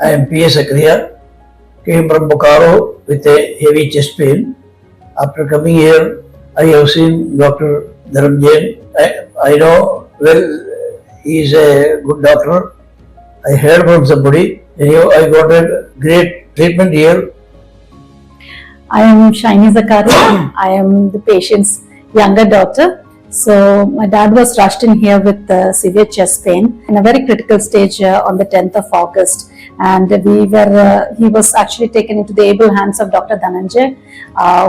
I am P.S. Sakriya, came from Bokaro with a heavy chest pain. After coming here, I have seen Dr. Dharam Jain. I know well, he is a good doctor. I heard from somebody, anyhow, I got a great treatment here. I am Shaini Zakaria. I am the patient's younger daughter. So my dad was rushed in here with severe chest pain in a very critical stage on the 10th of August. And he was actually taken into the able hands of Dr. Dhananjay,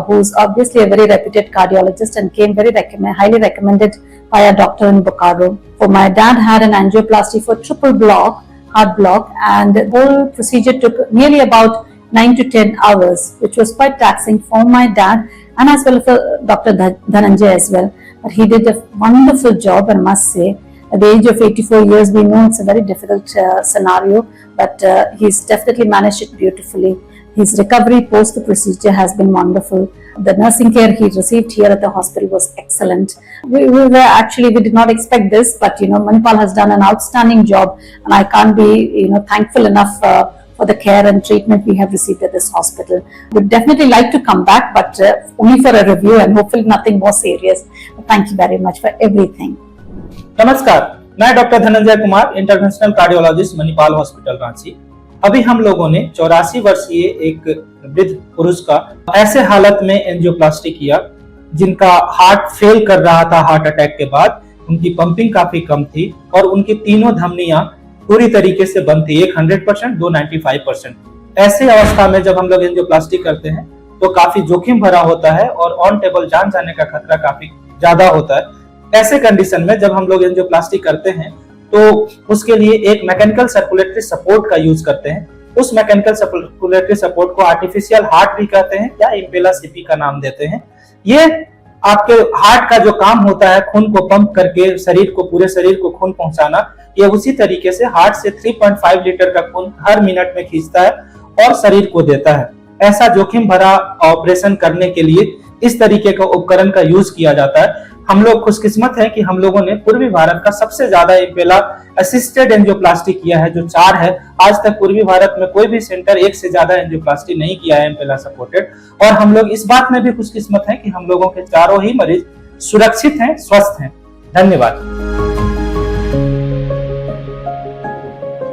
who's obviously a very reputed cardiologist and came very highly recommended by a doctor in Bokaro. For my dad had an angioplasty for triple block, heart block, and the whole procedure took nearly about 9 to 10 hours, which was quite taxing for my dad and as well for Dr. Dhananjay as well. But he did a wonderful job, I must say. At the age of 84 years, we know it's a very difficult scenario, but he's definitely managed it beautifully. His recovery post the procedure has been wonderful. The nursing care he received here at the hospital was excellent. We did not expect this, but Manipal has done an outstanding job, and I can't be thankful enough for the care and treatment we have received at this hospital. We'd definitely like to come back, but only for a review and hopefully nothing more serious. But thank you very much for everything. नमस्कार, मैं doctor Dhananjay Kumar, interventional cardiologist Manipal hospital Ranchi. अभी हम लोगों ने 84 वर्षीय एक वृद्ध पुरुष का ऐसे हालत में एंजियोप्लास्टी किया जिनका हार्ट फेल कर रहा था हार्ट अटैक के बाद। उनकी पंपिंग काफी कम थी और उनकी तीनों धमनियां पूरी तरीके से बंद थी, एक 100%, दो 95%। ऐसे अवस्था में जब हम लोग एंजियोप्लास्टी करते हैं तो काफी जोखिम भरा होता है और ऑन टेबल जान जाने का खतरा काफी ज्यादा होता है। ऐसे कंडीशन में जब हम लोग एंजियोप्लास्टी करते हैं तो उसके लिए एक मैकेनिकल सर्कुलेटरी सपोर्ट का यूज करते हैं। उस मैकेनिकल सर्कुलेटरी सपोर्ट को आर्टिफिशियल हार्ट भी कहते हैं या इम्पेला सीपी का नाम देते हैं। ये आपके हार्ट का जो काम होता है खून को पंप करके पूरे शरीर को खून पहुंचाना, ये उसी तरीके से हार्ट से 3.5 लीटर का खून हर मिनट में खींचता है और शरीर को देता है। ऐसा जोखिम भरा ऑपरेशन करने के लिए इस तरीके का उपकरण का यूज किया जाता है। हम लोग खुशकिस्मत हैं कि हम लोगों ने पूर्वी भारत का सबसे ज्यादा इम्पेला असिस्टेड एंजियोप्लास्टी किया है, जो 4 है। आज तक पूर्वी भारत में कोई भी सेंटर एक से ज्यादा एंजियोप्लास्टी नहीं किया है इम्पेला सपोर्टेड। और हम लोग इस बात में भी खुशकिस्मत हैं कि हम लोगों के चारों ही मरीज सुरक्षित हैं, स्वस्थ हैं। धन्यवाद।